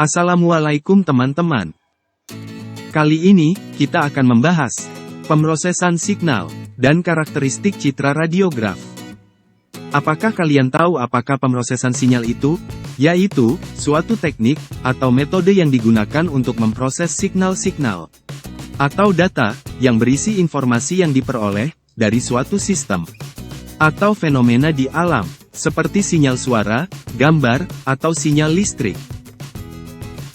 Assalamualaikum teman-teman. Kali ini, kita akan membahas pemrosesan signal dan karakteristik citra radiograf. Apakah kalian tahu apakah pemrosesan sinyal itu? Yaitu, suatu teknik atau metode yang digunakan untuk memproses signal-signal atau data yang berisi informasi yang diperoleh dari suatu sistem atau fenomena di alam, seperti sinyal suara, gambar, atau sinyal listrik.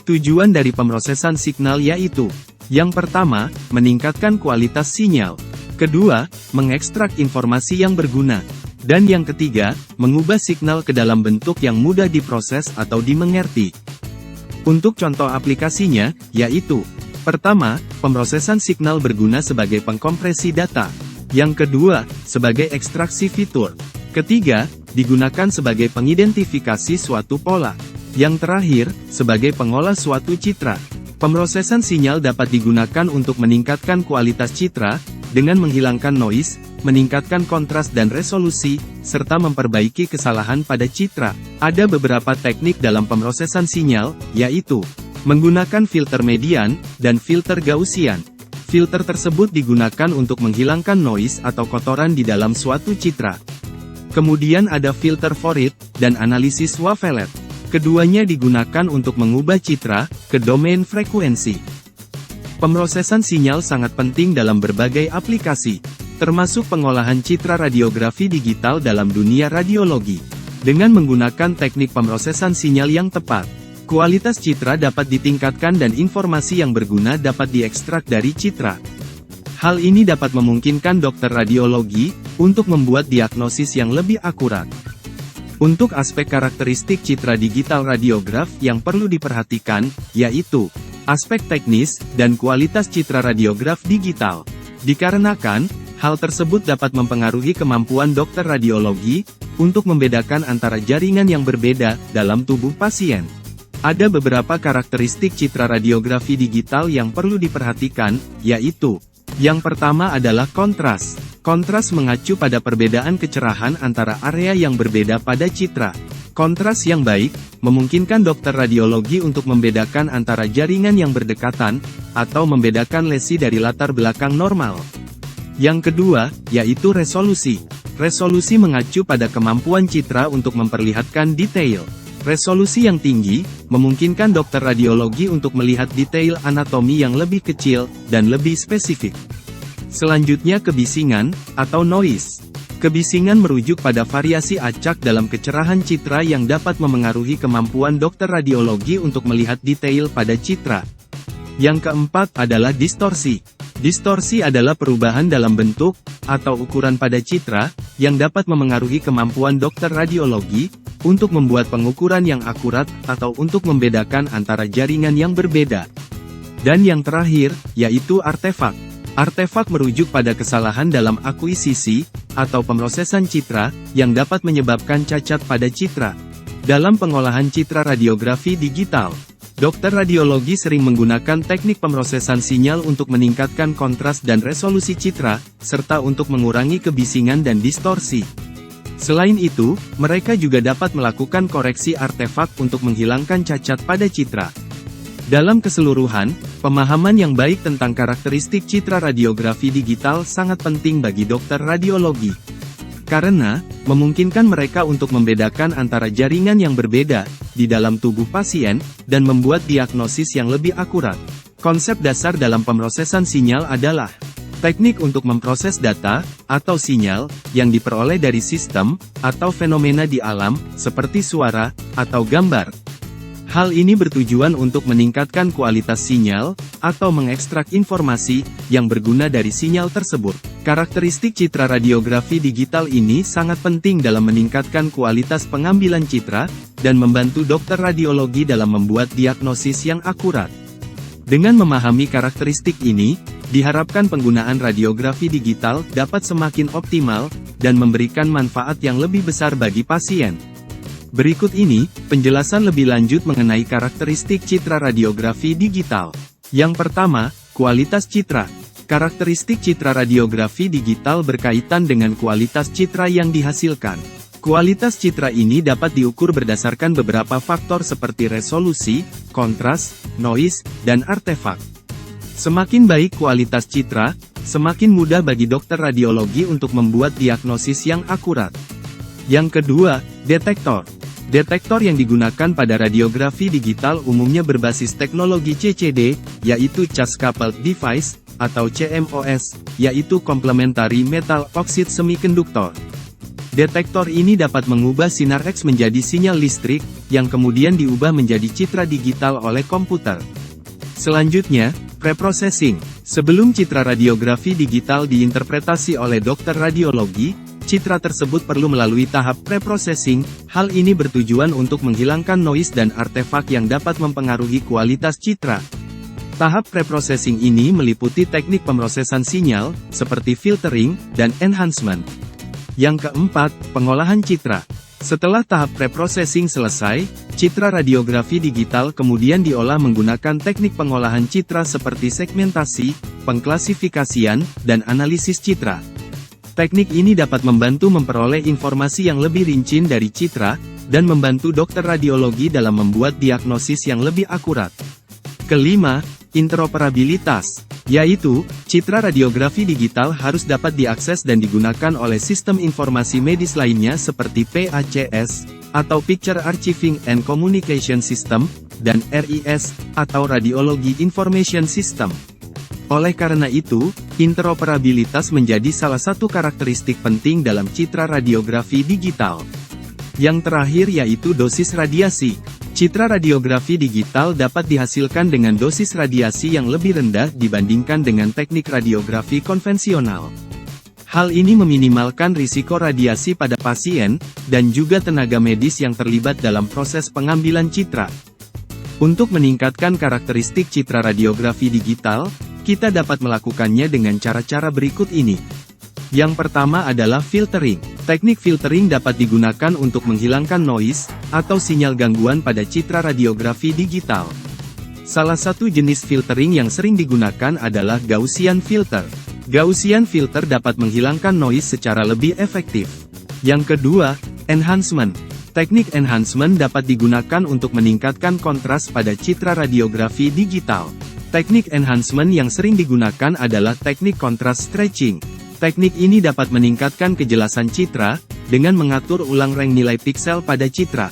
Tujuan dari pemrosesan signal yaitu, yang pertama, meningkatkan kualitas sinyal. Kedua, mengekstrak informasi yang berguna. Dan yang ketiga, mengubah signal ke dalam bentuk yang mudah diproses atau dimengerti. Untuk contoh aplikasinya, yaitu, pertama, pemrosesan signal berguna sebagai pengkompresi data. Yang kedua, sebagai ekstraksi fitur. Ketiga, digunakan sebagai pengidentifikasi suatu pola. Yang terakhir, sebagai pengolah suatu citra. Pemrosesan sinyal dapat digunakan untuk meningkatkan kualitas citra, dengan menghilangkan noise, meningkatkan kontras dan resolusi, serta memperbaiki kesalahan pada citra. Ada beberapa teknik dalam pemrosesan sinyal, yaitu, menggunakan filter median, dan filter Gaussian. Filter tersebut digunakan untuk menghilangkan noise atau kotoran di dalam suatu citra. Kemudian ada filter Fourier, dan analisis wavelet. Keduanya digunakan untuk mengubah citra ke domain frekuensi. Pemrosesan sinyal sangat penting dalam berbagai aplikasi, termasuk pengolahan citra radiografi digital dalam dunia radiologi. Dengan menggunakan teknik pemrosesan sinyal yang tepat, kualitas citra dapat ditingkatkan dan informasi yang berguna dapat diekstrak dari citra. Hal ini dapat memungkinkan dokter radiologi untuk membuat diagnosis yang lebih akurat. Untuk aspek karakteristik citra digital radiograf yang perlu diperhatikan, yaitu, aspek teknis dan kualitas citra radiograf digital. Dikarenakan, hal tersebut dapat mempengaruhi kemampuan dokter radiologi untuk membedakan antara jaringan yang berbeda dalam tubuh pasien. Ada beberapa karakteristik citra radiografi digital yang perlu diperhatikan, yaitu, yang pertama adalah kontras. Kontras mengacu pada perbedaan kecerahan antara area yang berbeda pada citra. Kontras yang baik, memungkinkan dokter radiologi untuk membedakan antara jaringan yang berdekatan, atau membedakan lesi dari latar belakang normal. Yang kedua, yaitu resolusi. Resolusi mengacu pada kemampuan citra untuk memperlihatkan detail. Resolusi yang tinggi, memungkinkan dokter radiologi untuk melihat detail anatomi yang lebih kecil, dan lebih spesifik. Selanjutnya kebisingan, atau noise. Kebisingan merujuk pada variasi acak dalam kecerahan citra yang dapat memengaruhi kemampuan dokter radiologi untuk melihat detail pada citra. Yang keempat adalah distorsi. Distorsi adalah perubahan dalam bentuk, atau ukuran pada citra, yang dapat memengaruhi kemampuan dokter radiologi, untuk membuat pengukuran yang akurat, atau untuk membedakan antara jaringan yang berbeda. Dan yang terakhir, yaitu artefak. Artefak merujuk pada kesalahan dalam akuisisi, atau pemrosesan citra, yang dapat menyebabkan cacat pada citra. Dalam pengolahan citra radiografi digital, dokter radiologi sering menggunakan teknik pemrosesan sinyal untuk meningkatkan kontras dan resolusi citra, serta untuk mengurangi kebisingan dan distorsi. Selain itu, mereka juga dapat melakukan koreksi artefak untuk menghilangkan cacat pada citra. Dalam keseluruhan, pemahaman yang baik tentang karakteristik citra radiografi digital sangat penting bagi dokter radiologi. Karena, memungkinkan mereka untuk membedakan antara jaringan yang berbeda di dalam tubuh pasien, dan membuat diagnosis yang lebih akurat. Konsep dasar dalam pemrosesan sinyal adalah teknik untuk memproses data, atau sinyal, yang diperoleh dari sistem, atau fenomena di alam, seperti suara, atau gambar. Hal ini bertujuan untuk meningkatkan kualitas sinyal, atau mengekstrak informasi, yang berguna dari sinyal tersebut. Karakteristik citra radiografi digital ini sangat penting dalam meningkatkan kualitas pengambilan citra, dan membantu dokter radiologi dalam membuat diagnosis yang akurat. Dengan memahami karakteristik ini, diharapkan penggunaan radiografi digital dapat semakin optimal, dan memberikan manfaat yang lebih besar bagi pasien. Berikut ini, penjelasan lebih lanjut mengenai karakteristik citra radiografi digital. Yang pertama, kualitas citra. Karakteristik citra radiografi digital berkaitan dengan kualitas citra yang dihasilkan. Kualitas citra ini dapat diukur berdasarkan beberapa faktor seperti resolusi, kontras, noise, dan artefak. Semakin baik kualitas citra, semakin mudah bagi dokter radiologi untuk membuat diagnosis yang akurat. Yang kedua, detektor. Detektor yang digunakan pada radiografi digital umumnya berbasis teknologi CCD, yaitu Charge Coupled Device, atau CMOS, yaitu Complementary Metal Oxide Semiconductor. Detektor ini dapat mengubah sinar X menjadi sinyal listrik, yang kemudian diubah menjadi citra digital oleh komputer. Selanjutnya, preprocessing. Sebelum citra radiografi digital diinterpretasi oleh dokter radiologi, citra tersebut perlu melalui tahap preprocessing. Hal ini bertujuan untuk menghilangkan noise dan artefak yang dapat mempengaruhi kualitas citra. Tahap preprocessing ini meliputi teknik pemrosesan sinyal, seperti filtering, dan enhancement. Yang keempat, pengolahan citra. Setelah tahap preprocessing selesai, citra radiografi digital kemudian diolah menggunakan teknik pengolahan citra seperti segmentasi, pengklasifikasian, dan analisis citra. Teknik ini dapat membantu memperoleh informasi yang lebih rinci dari citra, dan membantu dokter radiologi dalam membuat diagnosis yang lebih akurat. Kelima, interoperabilitas, yaitu, citra radiografi digital harus dapat diakses dan digunakan oleh sistem informasi medis lainnya seperti PACS, atau Picture Archiving and Communication System, dan RIS, atau Radiology Information System. Oleh karena itu, interoperabilitas menjadi salah satu karakteristik penting dalam citra radiografi digital. Yang terakhir yaitu dosis radiasi. Citra radiografi digital dapat dihasilkan dengan dosis radiasi yang lebih rendah dibandingkan dengan teknik radiografi konvensional. Hal ini meminimalkan risiko radiasi pada pasien, dan juga tenaga medis yang terlibat dalam proses pengambilan citra. Untuk meningkatkan karakteristik citra radiografi digital, kita dapat melakukannya dengan cara-cara berikut ini. Yang pertama adalah filtering. Teknik filtering dapat digunakan untuk menghilangkan noise, atau sinyal gangguan pada citra radiografi digital. Salah satu jenis filtering yang sering digunakan adalah Gaussian filter. Gaussian filter dapat menghilangkan noise secara lebih efektif. Yang kedua, enhancement. Teknik enhancement dapat digunakan untuk meningkatkan kontras pada citra radiografi digital. Teknik enhancement yang sering digunakan adalah teknik contrast stretching. Teknik ini dapat meningkatkan kejelasan citra, dengan mengatur ulang rank nilai piksel pada citra.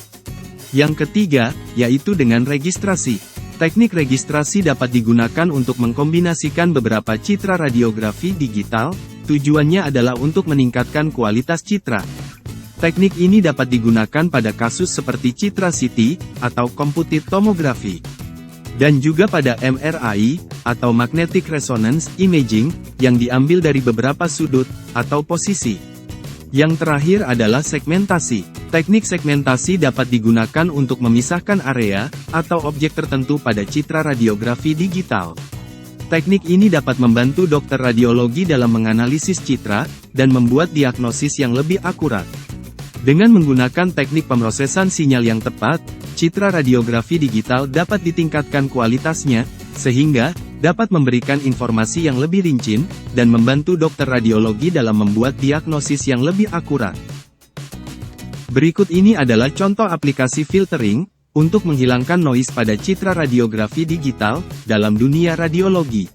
Yang ketiga, yaitu dengan registrasi. Teknik registrasi dapat digunakan untuk mengkombinasikan beberapa citra radiografi digital, tujuannya adalah untuk meningkatkan kualitas citra. Teknik ini dapat digunakan pada kasus seperti citra CT, atau computed tomography. Dan juga pada MRI, atau magnetic resonance imaging, yang diambil dari beberapa sudut, atau posisi. Yang terakhir adalah segmentasi. Teknik segmentasi dapat digunakan untuk memisahkan area, atau objek tertentu pada citra radiografi digital. Teknik ini dapat membantu dokter radiologi dalam menganalisis citra, dan membuat diagnosis yang lebih akurat. Dengan menggunakan teknik pemrosesan sinyal yang tepat, citra radiografi digital dapat ditingkatkan kualitasnya, sehingga dapat memberikan informasi yang lebih rinci, dan membantu dokter radiologi dalam membuat diagnosis yang lebih akurat. Berikut ini adalah contoh aplikasi filtering, untuk menghilangkan noise pada citra radiografi digital, dalam dunia radiologi.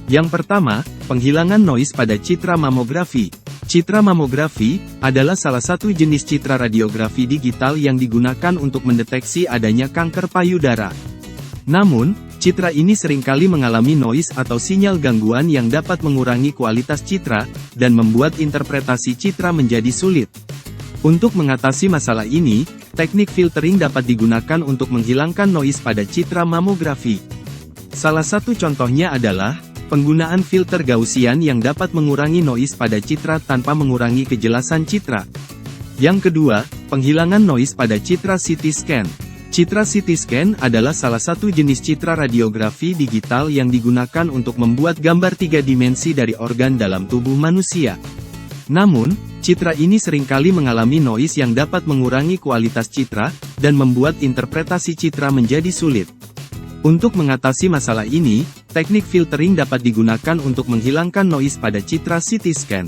Yang pertama, penghilangan noise pada citra mamografi. Citra mamografi adalah salah satu jenis citra radiografi digital yang digunakan untuk mendeteksi adanya kanker payudara. Namun, citra ini seringkali mengalami noise atau sinyal gangguan yang dapat mengurangi kualitas citra, dan membuat interpretasi citra menjadi sulit. Untuk mengatasi masalah ini, teknik filtering dapat digunakan untuk menghilangkan noise pada citra mamografi. Salah satu contohnya adalah penggunaan filter Gaussian yang dapat mengurangi noise pada citra tanpa mengurangi kejelasan citra. Yang kedua, penghilangan noise pada citra CT scan. Citra CT scan adalah salah satu jenis citra radiografi digital yang digunakan untuk membuat gambar 3 dimensi dari organ dalam tubuh manusia. Namun, citra ini seringkali mengalami noise yang dapat mengurangi kualitas citra, dan membuat interpretasi citra menjadi sulit. Untuk mengatasi masalah ini, teknik filtering dapat digunakan untuk menghilangkan noise pada citra CT scan.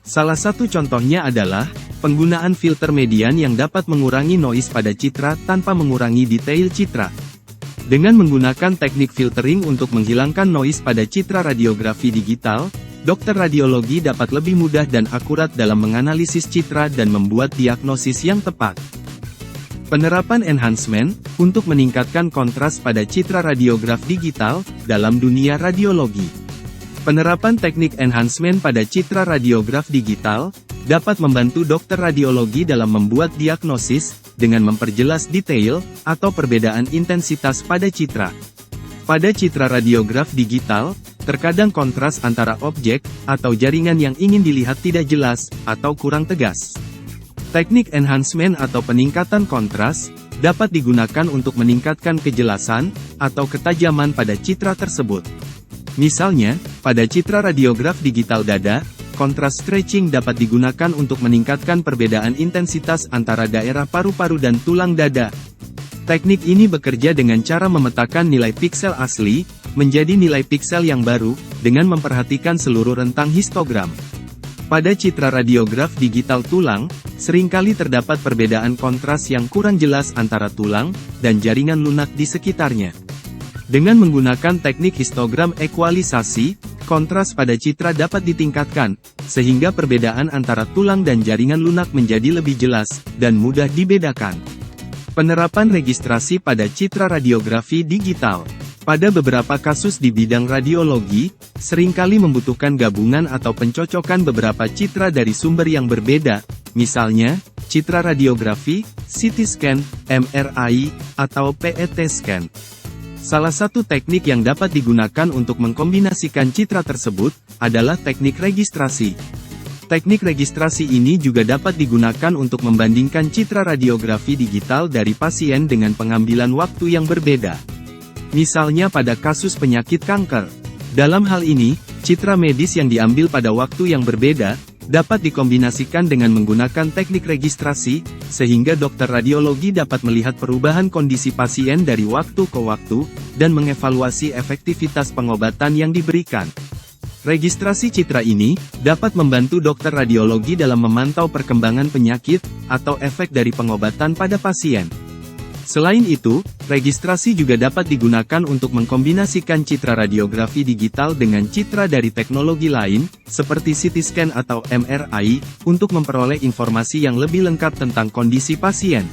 Salah satu contohnya adalah Penggunaan filter median yang dapat mengurangi noise pada citra tanpa mengurangi detail citra. Dengan menggunakan teknik filtering untuk menghilangkan noise pada citra radiografi digital, dokter radiologi dapat lebih mudah dan akurat dalam menganalisis citra dan membuat diagnosis yang tepat. Penerapan enhancement untuk meningkatkan kontras pada citra radiograf digital dalam dunia radiologi. Penerapan teknik enhancement pada citra radiograf digital dapat membantu dokter radiologi dalam membuat diagnosis dengan memperjelas detail atau perbedaan intensitas pada citra. Pada citra radiograf digital, terkadang kontras antara objek atau jaringan yang ingin dilihat tidak jelas atau kurang tegas. Teknik enhancement atau peningkatan kontras dapat digunakan untuk meningkatkan kejelasan atau ketajaman pada citra tersebut. Misalnya, pada citra radiograf digital dada, kontras stretching dapat digunakan untuk meningkatkan perbedaan intensitas antara daerah paru-paru dan tulang dada. Teknik ini bekerja dengan cara memetakan nilai piksel asli menjadi nilai piksel yang baru, dengan memperhatikan seluruh rentang histogram. Pada citra radiograf digital tulang, seringkali terdapat perbedaan kontras yang kurang jelas antara tulang dan jaringan lunak di sekitarnya. Dengan menggunakan teknik histogram ekualisasi, kontras pada citra dapat ditingkatkan, sehingga perbedaan antara tulang dan jaringan lunak menjadi lebih jelas dan mudah dibedakan. Penerapan registrasi pada citra radiografi digital. Pada beberapa kasus di bidang radiologi, seringkali membutuhkan gabungan atau pencocokan beberapa citra dari sumber yang berbeda, misalnya, citra radiografi, CT scan, MRI, atau PET scan. Salah satu teknik yang dapat digunakan untuk mengkombinasikan citra tersebut adalah teknik registrasi. Teknik registrasi ini juga dapat digunakan untuk membandingkan citra radiografi digital dari pasien dengan pengambilan waktu yang berbeda. Misalnya pada kasus penyakit kanker. Dalam hal ini, citra medis yang diambil pada waktu yang berbeda dapat dikombinasikan dengan menggunakan teknik registrasi, sehingga dokter radiologi dapat melihat perubahan kondisi pasien dari waktu ke waktu, dan mengevaluasi efektivitas pengobatan yang diberikan. Registrasi citra ini dapat membantu dokter radiologi dalam memantau perkembangan penyakit, atau efek dari pengobatan pada pasien. Selain itu, registrasi juga dapat digunakan untuk mengkombinasikan citra radiografi digital dengan citra dari teknologi lain, seperti CT scan atau MRI, untuk memperoleh informasi yang lebih lengkap tentang kondisi pasien.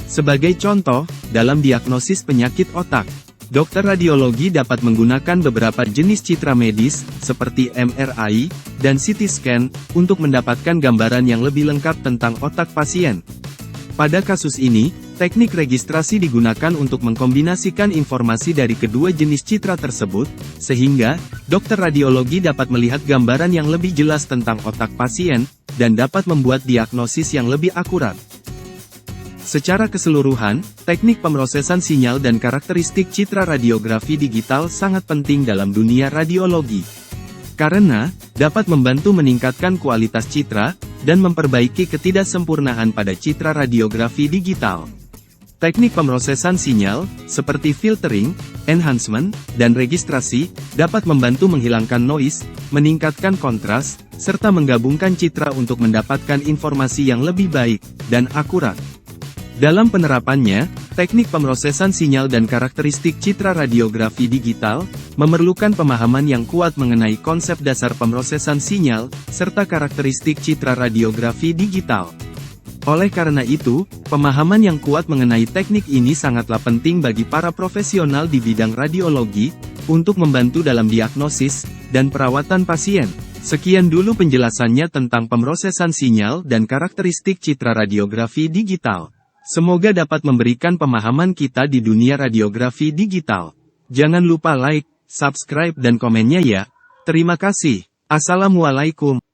Sebagai contoh, dalam diagnosis penyakit otak, dokter radiologi dapat menggunakan beberapa jenis citra medis, seperti MRI dan CT scan, untuk mendapatkan gambaran yang lebih lengkap tentang otak pasien. Pada kasus ini, teknik registrasi digunakan untuk mengkombinasikan informasi dari kedua jenis citra tersebut, sehingga dokter radiologi dapat melihat gambaran yang lebih jelas tentang otak pasien, dan dapat membuat diagnosis yang lebih akurat. Secara keseluruhan, teknik pemrosesan sinyal dan karakteristik citra radiografi digital sangat penting dalam dunia radiologi. Karena dapat membantu meningkatkan kualitas citra, dan memperbaiki ketidaksempurnaan pada citra radiografi digital. Teknik pemrosesan sinyal, seperti filtering, enhancement, dan registrasi, dapat membantu menghilangkan noise, meningkatkan kontras, serta menggabungkan citra untuk mendapatkan informasi yang lebih baik dan akurat. Dalam penerapannya, teknik pemrosesan sinyal dan karakteristik citra radiografi digital memerlukan pemahaman yang kuat mengenai konsep dasar pemrosesan sinyal, serta karakteristik citra radiografi digital. Oleh karena itu, pemahaman yang kuat mengenai teknik ini sangatlah penting bagi para profesional di bidang radiologi, untuk membantu dalam diagnosis dan perawatan pasien. Sekian dulu penjelasannya tentang pemrosesan sinyal dan karakteristik citra radiografi digital. Semoga dapat memberikan pemahaman kita di dunia radiografi digital. Jangan lupa like, subscribe dan komennya ya. Terima kasih. Assalamualaikum.